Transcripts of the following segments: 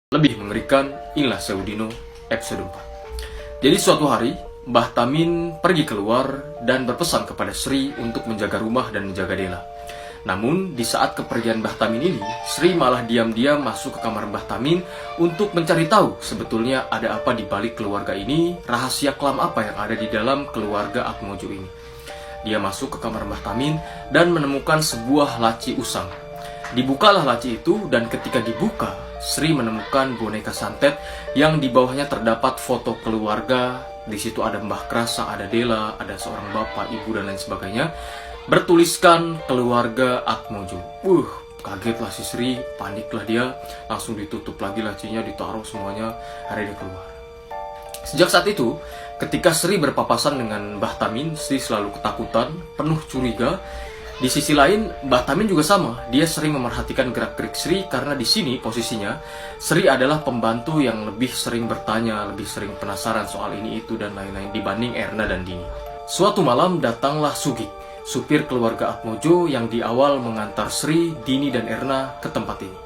Lebih mengerikan, inilah Seudino episode 4. Jadi suatu hari, Mbah Tamin pergi keluar dan berpesan kepada Sri untuk menjaga rumah dan menjaga Dela. Namun, di saat kepergian Mbah Tamin ini, Sri malah diam-diam masuk ke kamar Mbah Tamin untuk mencari tahu sebetulnya ada apa di balik keluarga ini, rahasia kelam apa yang ada di dalam keluarga Atmojo ini. Dia masuk ke kamar Mbah Tamin dan menemukan sebuah laci usang. Dibukalah laci itu dan ketika dibuka, Sri menemukan boneka santet yang di bawahnya terdapat foto keluarga. Di situ ada Mbah Krasa, ada Dela, ada seorang bapak, ibu dan lain sebagainya. Bertuliskan keluarga Atmojo. Kagetlah si Sri, paniklah dia, langsung ditutup lagi lacinya, ditaruh semuanya, akhirnya dia keluar. Sejak saat itu, ketika Sri berpapasan dengan Mbah Tamin, Sri selalu ketakutan, penuh curiga. Di sisi lain, Mbah Tamin juga sama. Dia sering memerhatikan gerak-gerik Sri karena di sini posisinya Sri adalah pembantu yang lebih sering bertanya, lebih sering penasaran soal ini itu dan lain-lain dibanding Erna dan Dini. Suatu malam datanglah Sugik, supir keluarga Atmojo yang di awal mengantar Sri, Dini dan Erna ke tempat ini.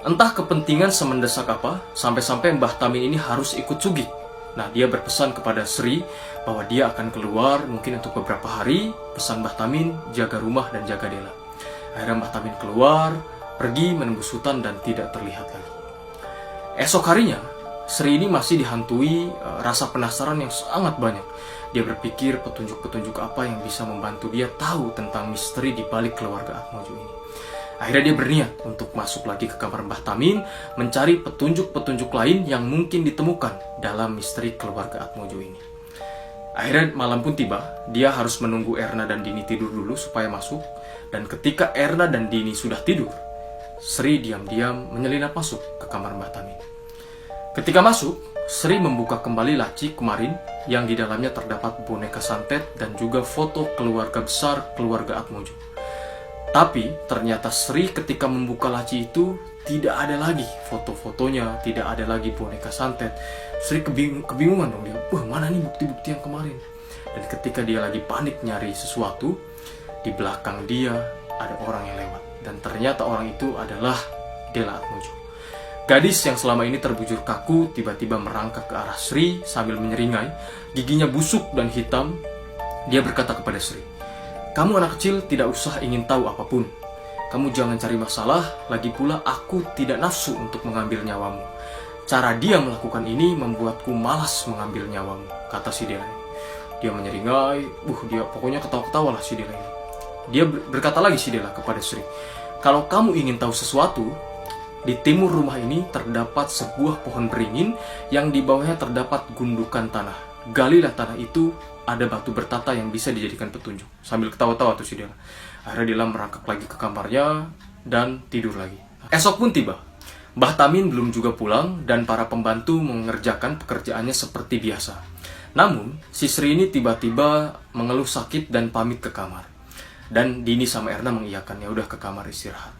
Entah kepentingan semendesak apa, sampai-sampai Mbah Tamin ini harus ikut Sugik. Nah, dia berpesan kepada Sri bahwa dia akan keluar mungkin untuk beberapa hari. Pesan Mbah Tamin, jaga rumah dan jaga Dela. Akhirnya Mbah Tamin keluar, pergi menembus hutan dan tidak terlihat lagi. Esok harinya, Sri ini masih dihantui rasa penasaran yang sangat banyak. Dia berpikir petunjuk-petunjuk apa yang bisa membantu dia tahu tentang misteri di balik keluarga Atmojo ini. Akhirnya dia berniat untuk masuk lagi ke kamar Mbah Tamin, mencari petunjuk-petunjuk lain yang mungkin ditemukan dalam misteri keluarga Atmojo ini. Akhirnya malam pun tiba, dia harus menunggu Erna dan Dini tidur dulu supaya masuk. Dan ketika Erna dan Dini sudah tidur, Sri diam-diam menyelinap masuk ke kamar Mbah Tamin. Ketika masuk, Sri membuka kembali laci kemarin yang di dalamnya terdapat boneka santet dan juga foto keluarga besar keluarga Atmojo. Tapi ternyata Sri ketika membuka laci itu tidak ada lagi foto-fotonya, tidak ada lagi boneka santet. Sri kebingungan dong dia, mana nih bukti-bukti yang kemarin? Dan ketika dia lagi panik nyari sesuatu, di belakang dia ada orang yang lewat. Dan ternyata orang itu adalah Dela Atmojo. Gadis yang selama ini terbujur kaku tiba-tiba merangkak ke arah Sri sambil menyeringai, giginya busuk dan hitam. Dia berkata kepada Sri, "Kamu anak kecil tidak usah ingin tahu apapun. Kamu jangan cari masalah, lagi pula aku tidak nafsu untuk mengambil nyawamu. Cara dia melakukan ini membuatku malas mengambil nyawamu," kata si Dela ini. Dia menyeringai, dia pokoknya ketawa-ketawa lah si Dela ini. Dia berkata lagi si Dela kepada Sri, "Kalau kamu ingin tahu sesuatu, di timur rumah ini terdapat sebuah pohon beringin yang di bawahnya terdapat gundukan tanah. Galilah tanah itu, ada batu bertata yang bisa dijadikan petunjuk." Sambil ketawa-tawa tuh si Dela. Akhirnya Dela merangkak lagi ke kamarnya dan tidur lagi. Esok pun tiba. Mbah Tamin belum juga pulang dan para pembantu mengerjakan pekerjaannya seperti biasa. Namun, si Sri ini tiba-tiba mengeluh sakit dan pamit ke kamar. Dan Dini sama Erna mengiyakan, ya udah ke kamar istirahat.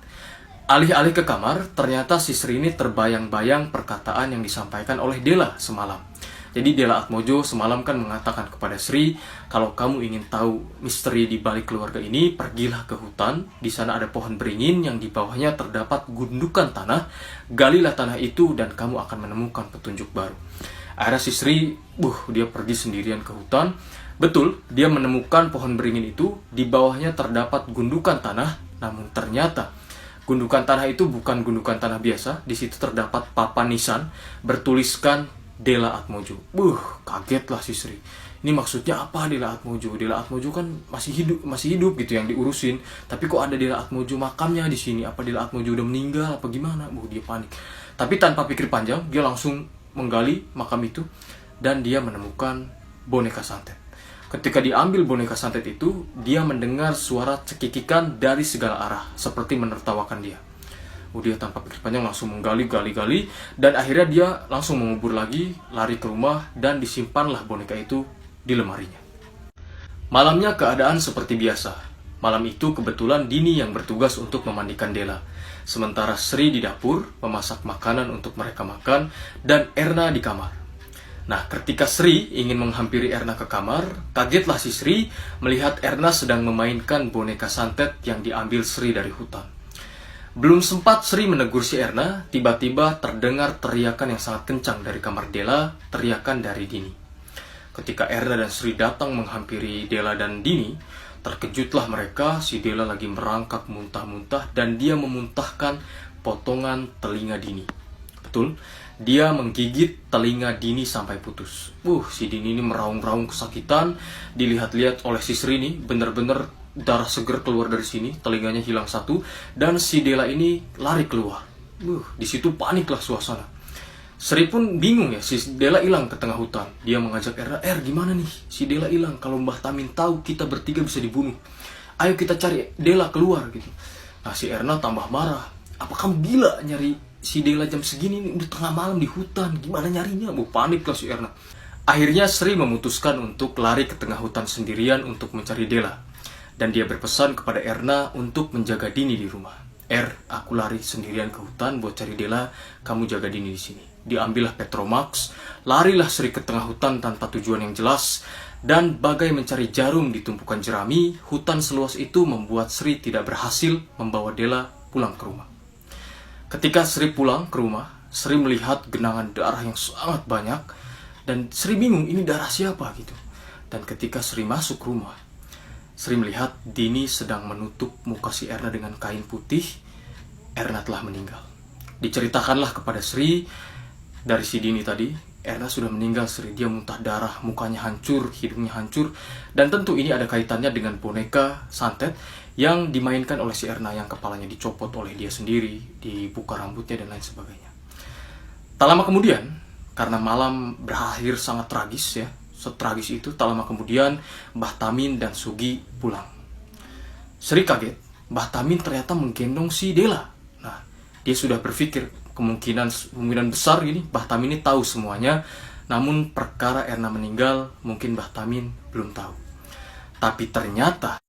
Alih-alih ke kamar, ternyata si Sri ini terbayang-bayang perkataan yang disampaikan oleh Dela semalam. Jadi Dela Atmojo semalam kan mengatakan kepada Sri, kalau kamu ingin tahu misteri di balik keluarga ini, pergilah ke hutan. Di sana ada pohon beringin yang di bawahnya terdapat gundukan tanah. Galilah tanah itu dan kamu akan menemukan petunjuk baru. Akhirnya si Sri, dia pergi sendirian ke hutan. Betul, dia menemukan pohon beringin itu. Di bawahnya terdapat gundukan tanah. Namun ternyata gundukan tanah itu bukan gundukan tanah biasa. Di situ terdapat papan nisan bertuliskan Dela Atmojo. Kagetlah si Sri. Ini maksudnya apa Dela Atmojo? Dela Atmojo kan masih hidup gitu yang diurusin. Tapi kok ada Dela Atmojo makamnya di sini? Apa Dela Atmojo udah meninggal apa gimana? Dia panik. Tapi tanpa pikir panjang, dia langsung menggali makam itu dan dia menemukan boneka santet. Ketika diambil boneka santet itu, dia mendengar suara cekikikan dari segala arah seperti menertawakan dia. Dia tanpa pikir panjang langsung menggali, dan akhirnya dia langsung mengubur lagi, lari ke rumah, dan disimpanlah boneka itu di lemarinya. Malamnya keadaan seperti biasa. Malam itu kebetulan Dini yang bertugas untuk memandikan Dela. Sementara Sri di dapur, memasak makanan untuk mereka makan, dan Erna di kamar. Nah, ketika Sri ingin menghampiri Erna ke kamar, kagetlah si Sri melihat Erna sedang memainkan boneka santet yang diambil Sri dari hutan. Belum sempat Sri menegur si Erna, tiba-tiba terdengar teriakan yang sangat kencang dari kamar Della, teriakan dari Dini. Ketika Erna dan Sri datang menghampiri Della dan Dini, terkejutlah mereka. Si Della lagi merangkak muntah-muntah dan dia memuntahkan potongan telinga Dini. Betul, dia menggigit telinga Dini sampai putus. Si Dini ini meraung-raung kesakitan. Dilihat-lihat oleh si Sri ini, bener-bener darah seger keluar dari sini, telinganya hilang satu, dan si Della ini lari keluar. Di situ paniklah suasana. Sri pun bingung ya, si Della hilang ke tengah hutan. Dia mengajak Erna, gimana nih? Si Della hilang, kalau Mbah Tamin tahu kita bertiga bisa dibunuh. Ayo kita cari Della keluar gitu. Nah, si Erna tambah marah. Apa kamu gila nyari si Della jam segini? Ini udah tengah malam di hutan, gimana nyarinya? Paniklah si Erna. Akhirnya Sri memutuskan untuk lari ke tengah hutan sendirian untuk mencari Della. Dan dia berpesan kepada Erna untuk menjaga Dini di rumah. Aku lari sendirian ke hutan buat cari Della, kamu jaga Dini di sini. Diambillah Petromax, larilah Sri ke tengah hutan tanpa tujuan yang jelas, dan bagai mencari jarum di tumpukan jerami, hutan seluas itu membuat Sri tidak berhasil membawa Della pulang ke rumah. Ketika Sri pulang ke rumah, Sri melihat genangan darah yang sangat banyak, dan Sri bingung ini darah siapa gitu. Dan ketika Sri masuk rumah, Sri melihat Dini sedang menutup muka si Erna dengan kain putih. Erna telah meninggal. Diceritakanlah kepada Sri dari si Dini tadi, Erna sudah meninggal Sri. Dia muntah darah, mukanya hancur, hidungnya hancur. Dan tentu ini ada kaitannya dengan boneka santet yang dimainkan oleh si Erna, yang kepalanya dicopot oleh dia sendiri, dibuka rambutnya dan lain sebagainya. Tak lama kemudian, karena malam berakhir sangat tragis ya, setragis itu, tak lama kemudian Mbah Tamin dan Sugi pulang. Sri kaget, Mbah Tamin ternyata menggendong si Della. Nah, dia sudah berpikir kemungkinan besar ini Mbah Tamin ini tahu semuanya. Namun perkara Erna meninggal mungkin Mbah Tamin belum tahu. Tapi ternyata